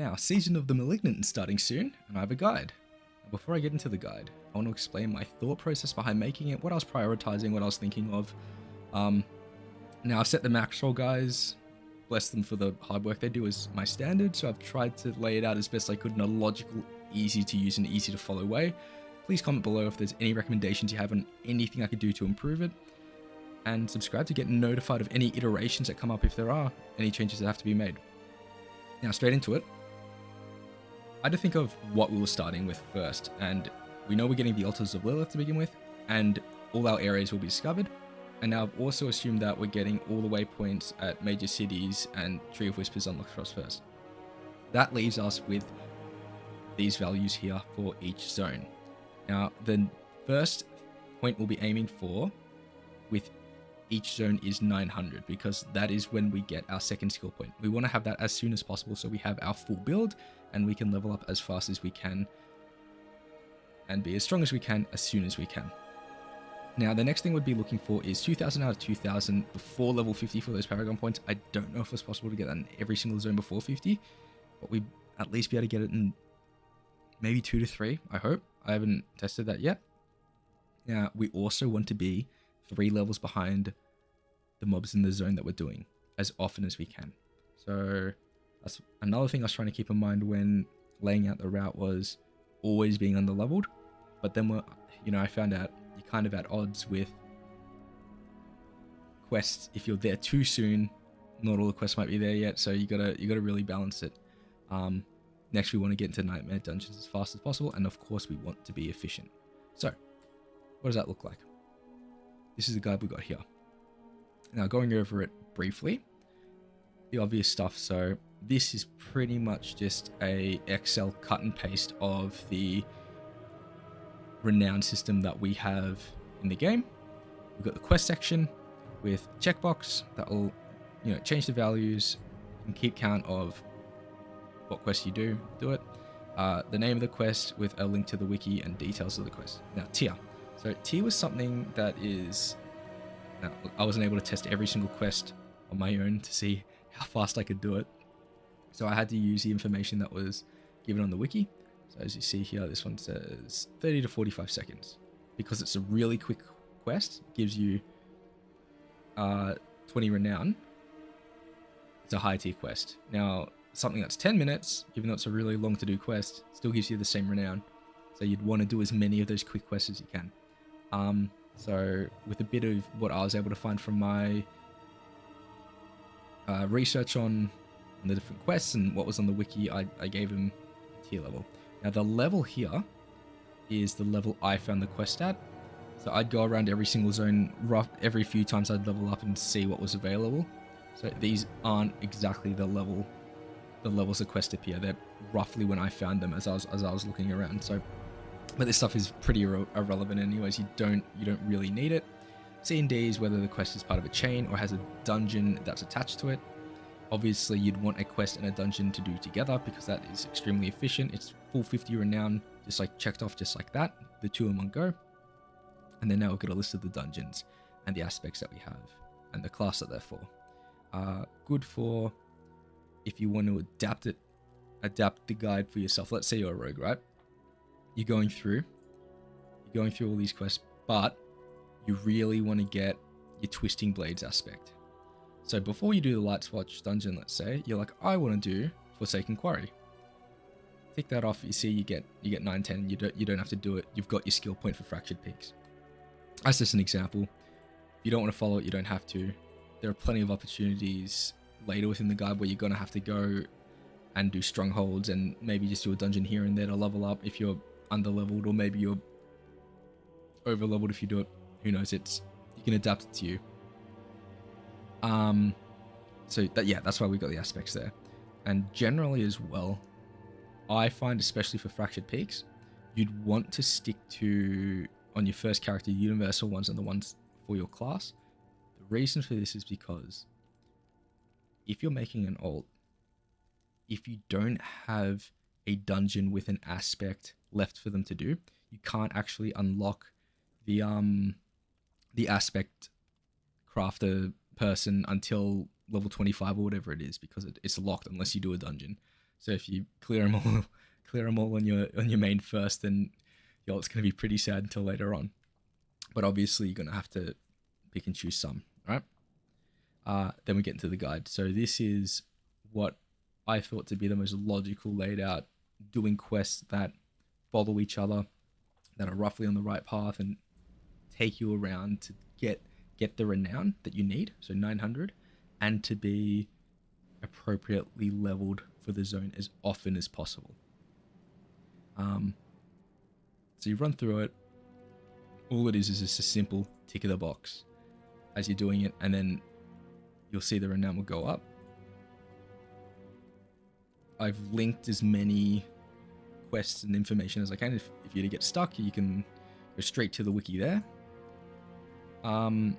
Now, Season of the Malignant is starting soon, and I have a guide. Now, before I get into the guide, I want to explain my thought process behind making it, what I was prioritizing, what I was thinking of. Now, I've set the max roll, guys. Bless them for the hard work they do as my standard, so I've tried to lay it out as best I could in a logical, easy to use and easy to follow way. Please comment below if there's any recommendations you have on anything I could do to improve it, and subscribe to get notified of any iterations that come up if there are any changes that have to be made. Now, straight into it. I had to think of what we were starting with first, and we know we're getting the Altars of Lilith to begin with, and all our areas will be discovered. And now I've also assumed that we're getting all the waypoints at major cities and Tree of Whispers unlocked for us first. That leaves us with these values here for each zone. Now, the first point we'll be aiming for with each zone is 900, because that is when we get our second skill point. We want to have that as soon as possible so we have our full build and we can level up as fast as we can and be as strong as we can as soon as we can. Now, the next thing we'd be looking for is 2,000 out of 2,000 before level 50 for those Paragon points. I don't know if it's possible to get that in every single zone before 50, but we'd at least be able to get it in maybe 2 to 3, I hope. I haven't tested that yet. Now, we also want to be 3 levels behind the mobs in the zone that we're doing as often as we can. So that's another thing I was trying to keep in mind when laying out the route, was always being underleveled. But then I found out you're kind of at odds with quests. If you're there too soon, not all the quests might be there yet, so you gotta really balance it. Next, we want to get into Nightmare Dungeons as fast as possible, and of course we want to be efficient. So what does that look like? This is the guide we got here. Now, going over it briefly, the obvious stuff. So this is pretty much just a Excel cut and paste of the Renown system that we have in the game. We've got the quest section with checkbox that will, change the values and keep count of what quest you do it. The name of the quest with a link to the wiki and details of the quest. Now, tier. So tier was something that is... Now, I wasn't able to test every single quest on my own to see how fast I could do it. So I had to use the information that was given on the wiki. So as you see here, this one says 30 to 45 seconds. Because it's a really quick quest, it gives you 20 renown. It's a high tier quest. Now, something that's 10 minutes, even though it's a really long to do quest, still gives you the same renown. So you'd want to do as many of those quick quests as you can. So with a bit of what I was able to find from my research on the different quests and what was on the wiki, I gave him a tier level. Now the level here is the level I found the quest at. So I'd go around every single zone, every few times I'd level up and see what was available. So these aren't exactly the levels the quest appear. They're roughly when I found them as I was looking around. So, but this stuff is pretty irrelevant anyways. You don't really need it. C&D is whether the quest is part of a chain or has a dungeon that's attached to it. Obviously, you'd want a quest and a dungeon to do together because that is extremely efficient. It's full 50 renown, just like checked off just like that. The two in one go. And then now we've got a list of the dungeons and the aspects that we have and the class that they're for. Good for if you want to adapt the guide for yourself. Let's say you're a rogue, right? You're going through all these quests, but you really want to get your Twisting Blades aspect. So before you do the Light Swatch dungeon, let's say, you're like, I want to do Forsaken Quarry. Tick that off. You see, you get 9, 10. You don't have to do it. You've got your skill point for Fractured Peaks. That's just an example. If you don't want to follow it, you don't have to. There are plenty of opportunities later within the guide where you're going to have to go and do strongholds and maybe just do a dungeon here and there to level up if you're underleveled, or maybe you're overleveled if you do it. Who knows? You can adapt it to you. So that's why we got the aspects there. And generally as well, I find, especially for Fractured Peaks, you'd want to stick to, on your first character, universal ones and the ones for your class. The reason for this is because if you're making an alt, if you don't have a dungeon with an aspect left for them to do, you can't actually unlock the aspect crafter person until level 25 or whatever it is, because it's locked unless you do a dungeon. So if you clear them all, clear them all on your main first, then your ult's gonna be pretty sad until later on. But obviously you're gonna have to pick and choose some, right? Then we get into the guide. So this is what I thought to be the most logical laid out, doing quests that follow each other, that are roughly on the right path and take you around to get the renown that you need, so 900, and to be appropriately leveled for the zone as often as possible. So you run through it. All it is just a simple tick of the box as you're doing it, and then you'll see the renown will go up. I've linked as many quests and information as I can. If you get stuck, you can go straight to the wiki there. And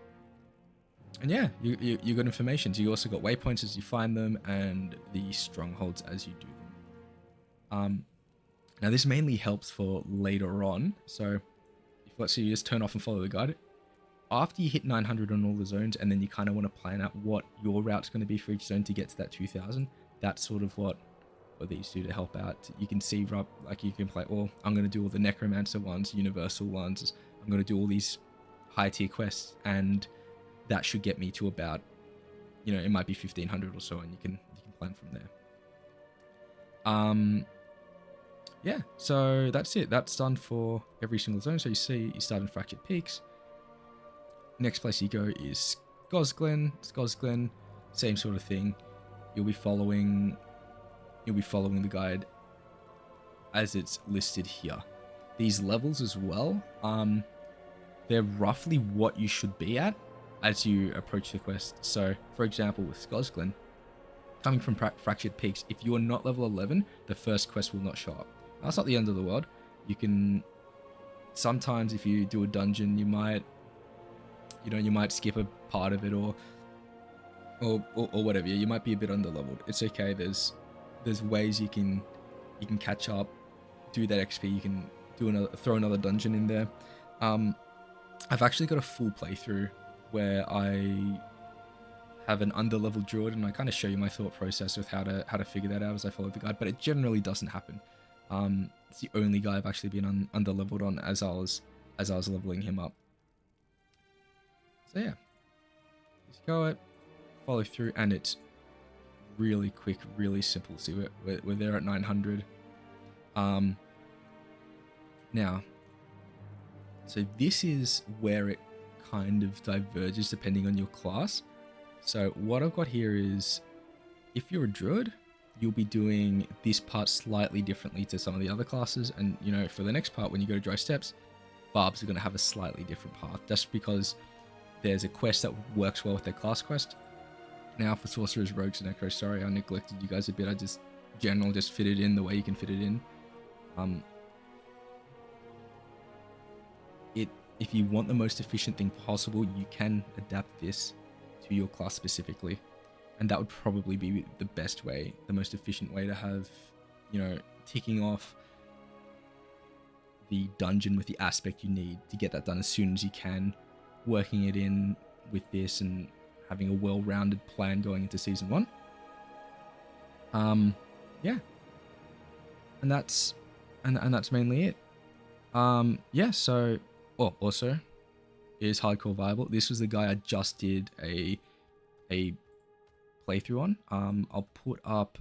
yeah, you got information. So you also got waypoints as you find them, and the strongholds as you do them. Now this mainly helps for later on. So if let's say you just turn off and follow the guide, after you hit 900 on all the zones, and then you kind of want to plan out what your route's going to be for each zone to get to that 2000. That's sort of what these do to help out. You can see, like you can play, well, I'm going to do all the necromancer ones, universal ones. I'm going to do all these high tier quests, and that should get me to about, it might be 1500 or so, and you can plan from there. Yeah, so that's it. That's done for every single zone. So you see, you start in Fractured Peaks. Next place you go is Skosglen. Skosglen, same sort of thing. You'll be following the guide as it's listed here. These levels as well, they're roughly what you should be at as you approach the quest. So, for example, with Skosglen, coming from Fractured Peaks, if you are not level 11, the first quest will not show up. That's not the end of the world. You can, sometimes if you do a dungeon, you might skip a part of it or whatever. You might be a bit underleveled. It's okay. There's ways you can catch up, do that XP. You can throw another dungeon in there. I've actually got a full playthrough where I have an underleveled druid, and I kind of show you my thought process with how to figure that out as I follow the guide. But it generally doesn't happen. It's the only guy I've actually been underleveled on as I was leveling him up. So yeah, just go it, follow through, and it's really quick, really simple. See, we're there at 900. Now, so this is where it kind of diverges depending on your class. So what I've got here is, if you're a druid, you'll be doing this part slightly differently to some of the other classes. And, for the next part, when you go to Dry Steppes, barbs are going to have a slightly different path, just because there's a quest that works well with their class quest. Now, for sorcerers, rogues, and echoes, sorry, I neglected you guys a bit. I just fit it in the way you can fit it in. If you want the most efficient thing possible, you can adapt this to your class specifically. And that would probably be the best way, the most efficient way to have, ticking off the dungeon with the aspect you need to get that done as soon as you can, working it in with this and having a well-rounded plan going into season 1. Yeah. And that's mainly it. Yeah, so also, is hardcore viable? This was the guy I just did a playthrough on. I'll put up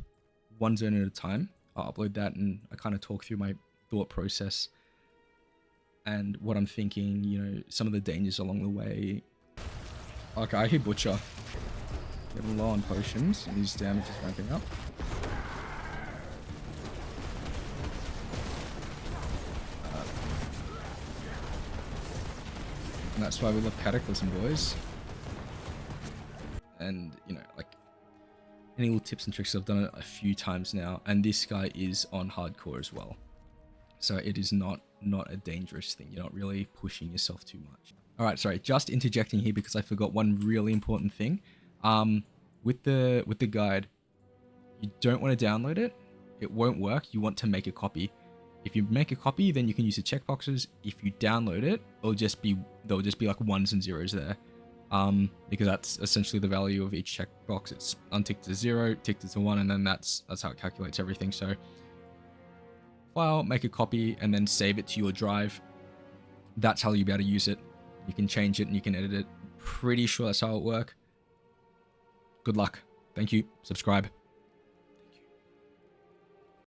one zone at a time. I'll upload that, and I kind of talk through my thought process and what I'm thinking, some of the dangers along the way. Okay, I hear Butcher. Getting low on potions, and his damage is ramping up. And that's why we love Cataclysm, boys. And, any little tips and tricks, I've done it a few times now, and this guy is on hardcore as well. So it is not a dangerous thing. You're not really pushing yourself too much. All right, sorry, just interjecting here because I forgot one really important thing. With the guide, you don't want to download it. It won't work. You want to make a copy. If you make a copy, then you can use the checkboxes. If you download it, there'll just be like ones and zeros there. because that's essentially the value of each checkbox. It's unticked to 0, ticked to 1, and then that's how it calculates everything. So file, make a copy, and then save it to your drive. That's how you'll be able to use it. You can change it and you can edit it. Pretty sure that's how it works. Good luck. Thank you. Subscribe.